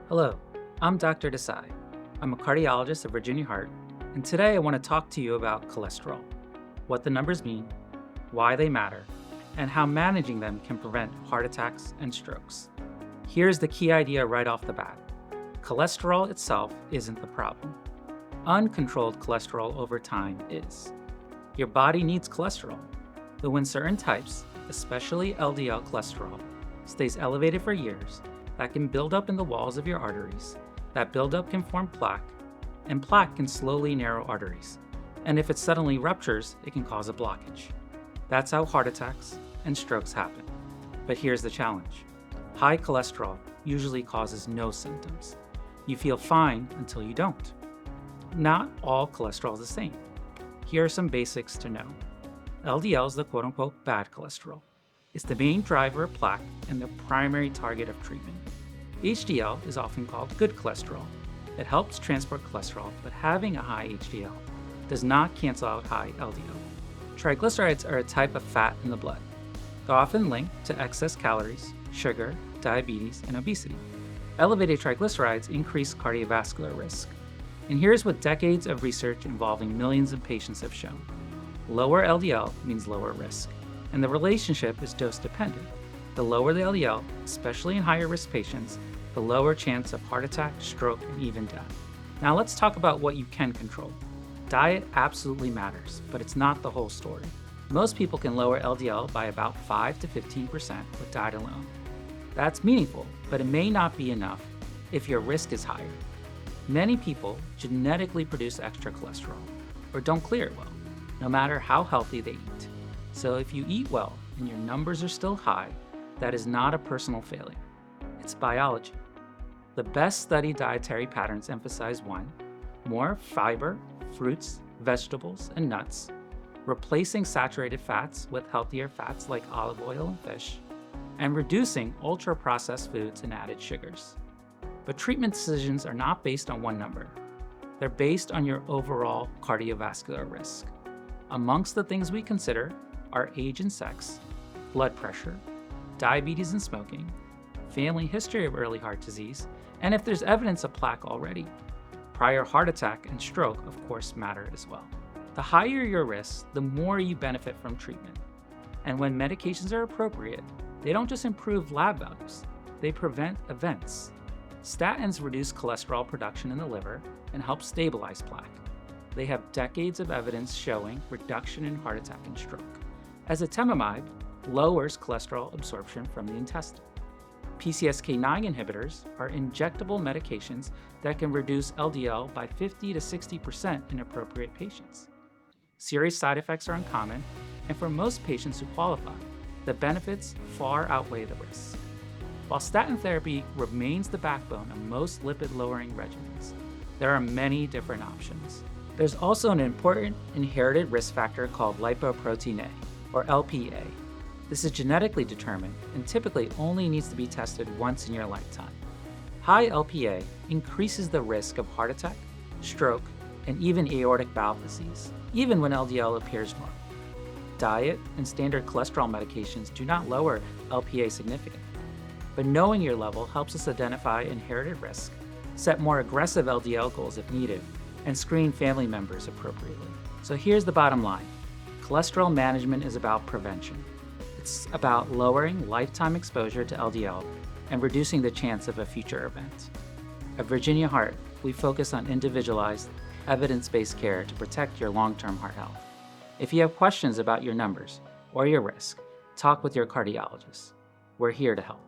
Hello, I'm Dr. Desai. I'm a cardiologist at Virginia Heart, and today I want to talk to you about cholesterol, what the numbers mean, why they matter, and how managing them can prevent heart attacks and strokes. Here's the key idea right off the bat. Cholesterol itself isn't the problem. Uncontrolled cholesterol over time is. Your body needs cholesterol, but when certain types, especially LDL cholesterol, stays elevated for years, that can build up in the walls of your arteries. That buildup can form plaque, and plaque can slowly narrow arteries. And if it suddenly ruptures, it can cause a blockage. That's how heart attacks and strokes happen. But here's the challenge. High cholesterol usually causes no symptoms. You feel fine until you don't. Not all cholesterol is the same. Here are some basics to know. LDL is the quote-unquote bad cholesterol. It's the main driver of plaque and the primary target of treatment. HDL is often called good cholesterol. It helps transport cholesterol, but having a high HDL does not cancel out high LDL. Triglycerides are a type of fat in the blood. They're often linked to excess calories, sugar, diabetes, and obesity. Elevated triglycerides increase cardiovascular risk. And here's what decades of research involving millions of patients have shown. Lower LDL means lower risk, and the relationship is dose dependent. The lower the LDL, especially in higher risk patients, the lower chance of heart attack, stroke, and even death. Now let's talk about what you can control. Diet absolutely matters, but it's not the whole story. Most people can lower LDL by about 5 to 15% with diet alone. That's meaningful, but it may not be enough if your risk is higher. Many people genetically produce extra cholesterol or don't clear it well, no matter how healthy they eat. So if you eat well and your numbers are still high, that is not a personal failure. It's biology. The best studied dietary patterns emphasize 1. More fiber, fruits, vegetables, and nuts, replacing saturated fats with healthier fats like olive oil and fish, and reducing ultra-processed foods and added sugars. But treatment decisions are not based on one number. They're based on your overall cardiovascular risk. Amongst the things we consider are age and sex, blood pressure, diabetes and smoking, family history of early heart disease, and if there's evidence of plaque already. Prior heart attack and stroke, of course, matter as well. The higher your risk, the more you benefit from treatment. And when medications are appropriate, they don't just improve lab values, they prevent events. Statins reduce cholesterol production in the liver and help stabilize plaque. They have decades of evidence showing reduction in heart attack and stroke. Ezetimibe lowers cholesterol absorption from the intestine. PCSK9 inhibitors are injectable medications that can reduce LDL by 50 to 60% in appropriate patients. Serious side effects are uncommon, and for most patients who qualify, the benefits far outweigh the risks. While statin therapy remains the backbone of most lipid-lowering regimens, there are many different options. There's also an important inherited risk factor called lipoprotein A, or LPA. This is genetically determined and typically only needs to be tested once in your lifetime. High LPA increases the risk of heart attack, stroke, and even aortic valve disease, even when LDL appears normal. Diet and standard cholesterol medications do not lower LPA significantly, but knowing your level helps us identify inherited risk, set more aggressive LDL goals if needed, and screen family members appropriately. So here's the bottom line. Cholesterol management is about prevention. It's about lowering lifetime exposure to LDL and reducing the chance of a future event. At Virginia Heart, we focus on individualized, evidence-based care to protect your long-term heart health. If you have questions about your numbers or your risk, talk with your cardiologist. We're here to help.